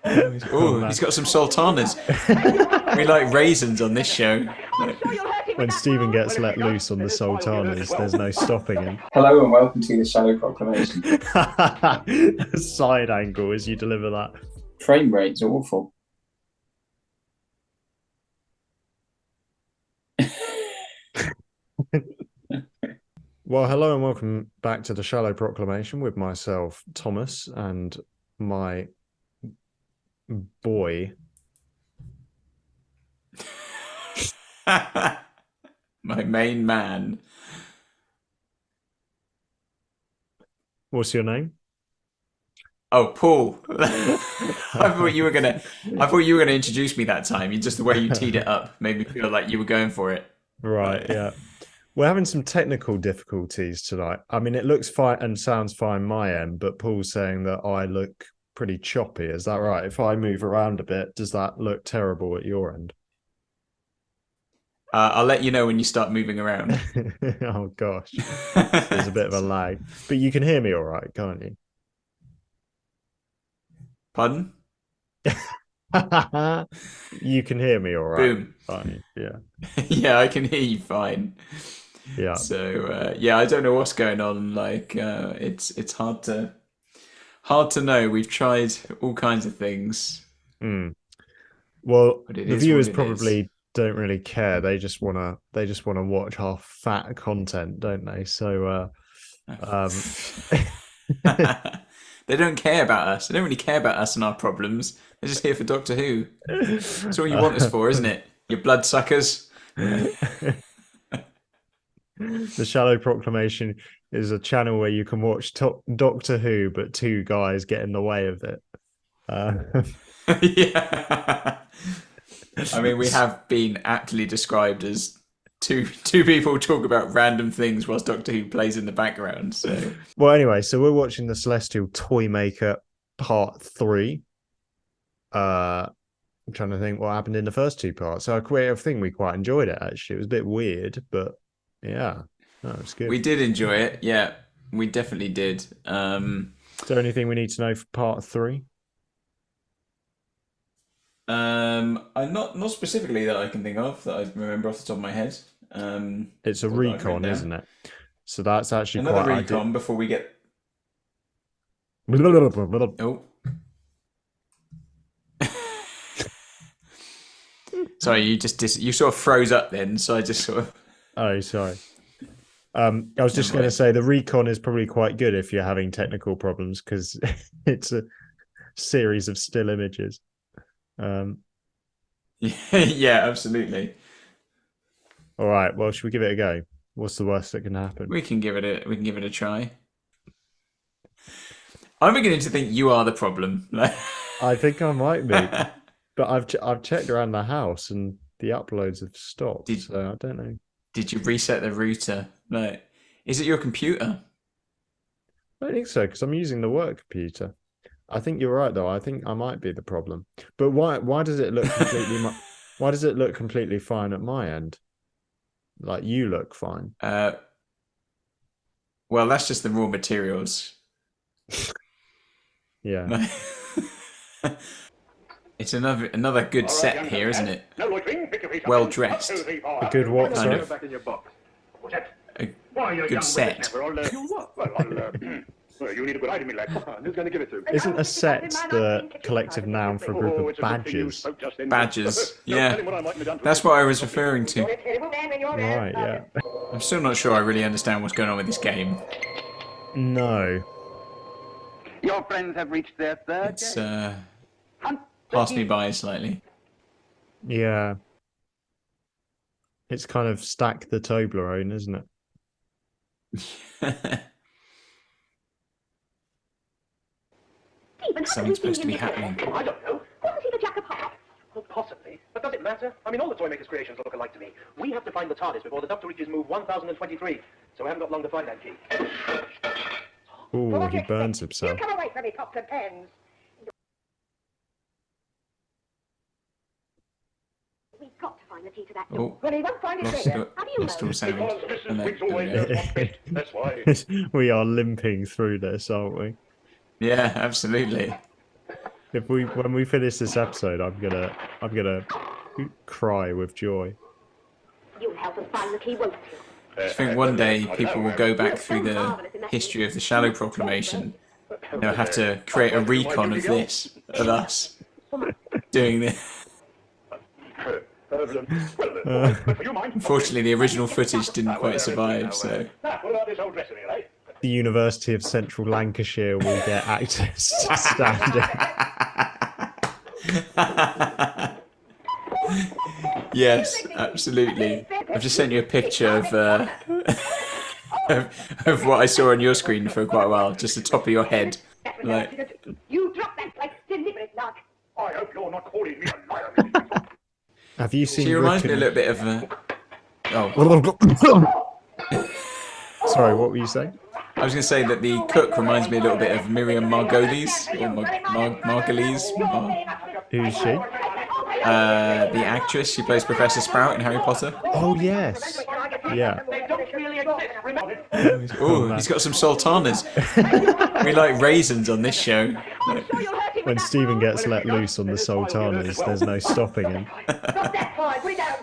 Oh, he's got some sultanas. We like raisins on this show. When Stephen gets let loose on the sultanas, there's no stopping him. Hello and welcome to the Shallow Proclamation. Side angle as you deliver that. Frame rate's awful. Well, hello and welcome back to the Shallow Proclamation with myself, Thomas, and my boy. My main man. What's your name? Oh, Paul. I thought you were gonna introduce me that time. Just the way you teed it up made me feel like you were going for it. Right, yeah. We're having some technical difficulties tonight. I mean, it looks fine and sounds fine my end, but Paul's saying that I look pretty choppy. Is that right? If I move around a bit, does that look terrible at your end? I'll let you know when you start moving around. Oh, gosh. There's a bit of a lag. But you can hear me all right, can't you? Pardon? You can hear me all right. Boom. Fine. Yeah. Yeah, I can hear you fine. Yeah. So yeah, I don't know what's going on. Like it's hard to know. We've tried all kinds of things. Well, the viewers probably is. don't really care. They just wanna watch our fat content, don't they? So they don't care about us. They don't really care about us and our problems. They're just here for Doctor Who. That's all you want us for, isn't it? You bloodsuckers. The Shallow Proclamation is a channel where you can watch Doctor Who, but two guys get in the way of it. Yeah. I mean, we have been aptly described as two people talk about random things whilst Doctor Who plays in the background. So, well, anyway, so we're watching the Celestial Toymaker Part 3. I'm trying to think what happened in the first two parts. So I think we quite enjoyed it, actually. It was a bit weird, but yeah, no, it was good. We did enjoy it. Yeah, we definitely did. Is there anything we need to know for Part 3? Not specifically that I can think of that I remember off the top of my head. It's a recon, isn't it? So that's actually another quite recon before we get. Oh. Sorry, you sort of froze up then, so I just sort of. Oh, sorry. I was just going to say the recon is probably quite good if you're having technical problems because it's a series of still images. Yeah, absolutely. All right. Well, should we give it a go? What's the worst that can happen? We can give it a try. I'm beginning to think you are the problem. I think I might be, but I've checked around the house and the uploads have stopped. So I don't know. Did you reset the router? Like, is it your computer? I don't think so because I'm using the work computer. I think you're right though. I think I might be the problem. But why does it look completely why does it look completely fine at my end? Like you look fine. Well, that's just the raw materials. Yeah. It's another good set here, isn't it? Well dressed. A good what? Sorry? A good set. You need a good item, like, who's going to give it to? Isn't a set the collective noun for a group of badges? Badges, yeah. That's what I was referring to. Right, yeah. I'm still not sure I really understand what's going on with this game. No. Your friends have reached their third It's passed me by slightly. Yeah. It's kind of stack the Toblerone, isn't it? Something's supposed to be happening. I don't know. Wasn't he the Jack of Hearts? Well, possibly. But does it matter? I mean, all the Toymaker's creations look alike to me. We have to find the TARDIS before the Doctor reaches move 1023. So I haven't got long to find that key. Ooh, he burns himself. You come away from me, pops and pens. We've got to find the key to that door. Oh, Well, he won't find it here. How do you lost all know? sound. And Brings there always we go. does one bit. That's why. We are limping through this, aren't we? Yeah, absolutely. when we finish this episode, I'm gonna cry with joy. You'll help us find the key, won't you? I think one day people will go back through the history of the Shallow Proclamation. They'll have to create a recon of this, of us doing this. Unfortunately, the original footage didn't quite survive, so. The University of Central Lancashire will get access to standing. Yes, absolutely. I've just sent you a picture of what I saw on your screen for quite a while, just the top of your head. Like, You dropped that like deliberate luck. I hope you're not calling me a liar, Mrs. Peabody. Have you seen? she reminds me a Rick little bit of. Sorry, what were you saying? I was going to say that the cook reminds me a little bit of Miriam Margolyes, or Margolyes. Who's she? The actress, she plays Professor Sprout in Harry Potter. Oh yes, yeah. They don't really exist, remember? Oh, he's got some sultanas. We like raisins on this show. When Stephen gets let loose on the sultanas, there's no stopping him. Drop that pie, put it down.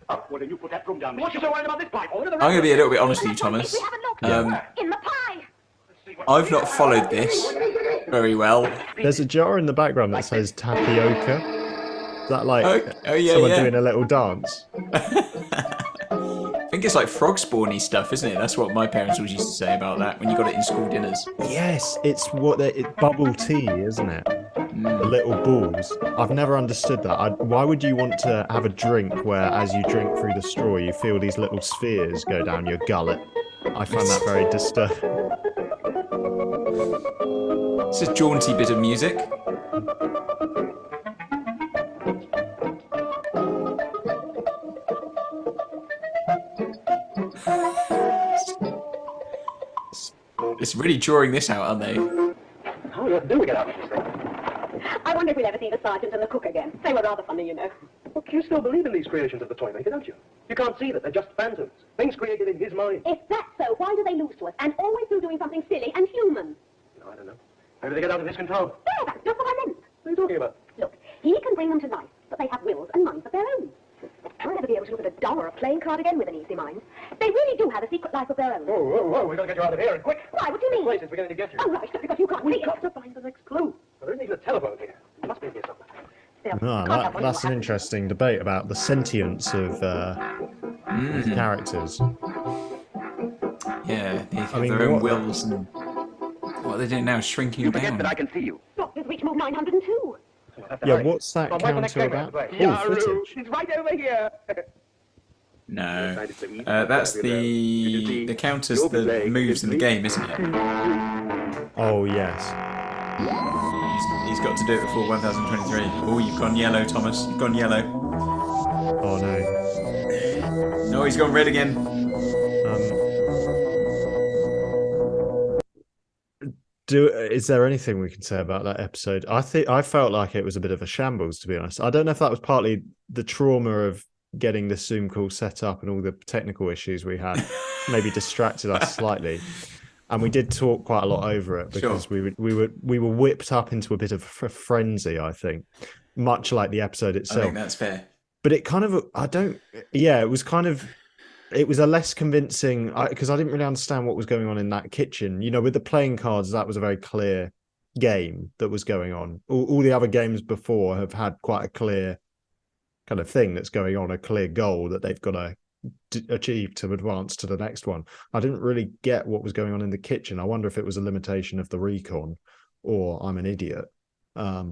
Oh, well, then you put that broom down. What you so worried about this pipe? I'm going to be a little bit honest with you, Thomas. We haven't looked in the pie. I've not followed this very well. There's a jar in the background that says tapioca. Is that like Oh yeah, someone yeah. doing a little dance? I think it's like frog spawny stuff, isn't it? That's what my parents always used to say about that when you got it in school dinners. Yes, it's it's bubble tea, isn't it? The little balls. I've never understood that. Why would you want to have a drink where, as you drink through the straw, you feel these little spheres go down your gullet? I find that very disturbing. It's a jaunty bit of music. It's really drawing this out, aren't they? How on earth do we get out of this thing? I wonder if we'll ever see the sergeant and the cook again. They were rather funny, you know. Look, you still believe in these creations of the Toymaker, don't you? You can't see that they're just phantoms. Things created in his mind. If that's so, why do they lose to us and always do doing something silly and human? No, I don't know. Maybe they get out of his control. No, that's just what I meant. What are you talking about? Look, he can bring them to life, but they have wills and minds of their own. I'll never be able to look at a doll or a playing card again with an easy mind. They really do have a secret life of their own. Whoa, whoa, whoa, we've got to get you out of here, and quick. Why? What do you The mean? place is beginning to get you. Oh, right, just because you can't see We've it. got to find the next clue. There isn't even a telephone here. It must be in here somewhere. Still, No, can't help wondering that's what an happened. interesting debate about the sentience of characters. Yeah, they have I mean, their own what- wills and what are they doing now? Shrinking down. can see you. Doctor's reach move 902. Yeah, what's that Well, wait for next counter game, about? right? Oh, footage. It's right over here. No, that's the counters, the moves in the game, isn't it? Oh yes. He's got to do it before 1023. Oh, you've gone yellow, Thomas. You've gone yellow. Oh no. No, he's gone red again. Is there anything we can say about that episode? I felt like it was a bit of a shambles, to be honest. I don't know if that was partly the trauma of getting the Zoom call set up and all the technical issues we had maybe distracted us slightly. And we did talk quite a lot over it because we were whipped up into a bit of a frenzy, I think, much like the episode I itself. think that's fair. But it kind of, it was a less convincing, because I didn't really understand what was going on in that kitchen. You know, with the playing cards, that was a very clear game that was going on. All the other games before have had quite a clear kind of thing that's going on, a clear goal that they've got to achieve to advance to the next one. I didn't really get what was going on in the kitchen. I wonder if it was a limitation of the recon or I'm an idiot,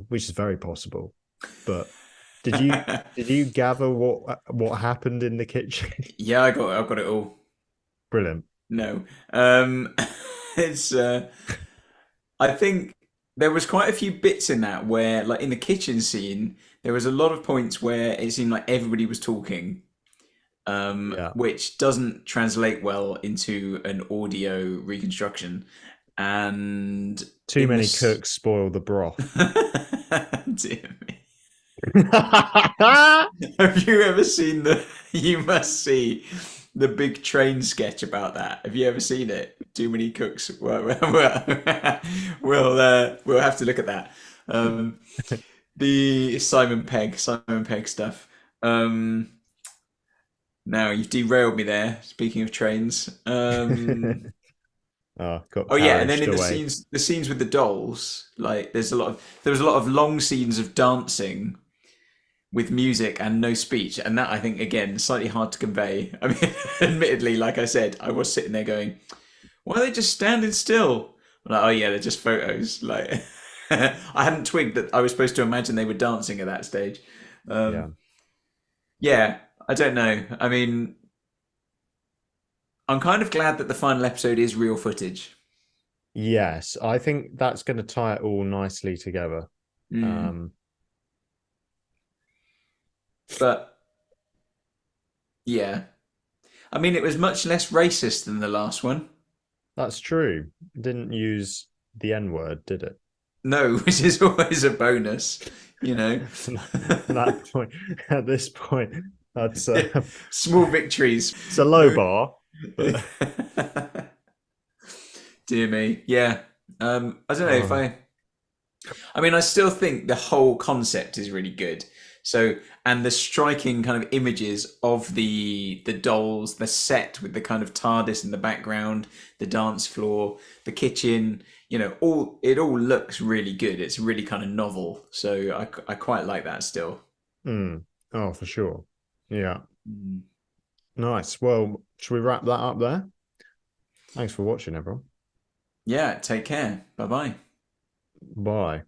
which is very possible. But did you gather what happened in the kitchen? Yeah, I've got it all. Brilliant. No, it's. I think there was quite a few bits in that where, like in the kitchen scene, there was a lot of points where it seemed like everybody was talking, which doesn't translate well into an audio reconstruction. And too many cooks spoil the broth. Dear me. Have you ever seen you must see the big train sketch about that? Have you ever seen it? Too many cooks. We'll have to look at that. The Simon Pegg stuff. Now you've derailed me there. Speaking of trains, Got oh yeah, and then carriaged in away. the scenes with the dolls, like there was a lot of long scenes of dancing with music and no speech, and that I think again slightly hard to convey. I mean, admittedly, like I said, I was sitting there going, "Why are they just standing still?" I'm like, oh yeah, they're just photos. Like, I hadn't twigged that I was supposed to imagine they were dancing at that stage. Yeah. Yeah, I don't know. I mean, I'm kind of glad that the final episode is real footage. Yes, I think that's going to tie it all nicely together. Mm. But yeah, I mean, it was much less racist than the last one. That's true. Didn't use the N word, did it? No, which is always a bonus, you know. That point, at this point, that's Small victories. it's a low bar, but Dear me, yeah. I don't know if oh, I mean, I still think the whole concept is really good. So, and the striking kind of images of the dolls, the set with the kind of TARDIS in the background, the dance floor, the kitchen, you know, all looks really good. It's really kind of novel. So I quite like that still. oh, for sure. Yeah, Mm. nice. Well, should we wrap that up there? Thanks for watching, everyone. Yeah, take care. Bye bye. Bye.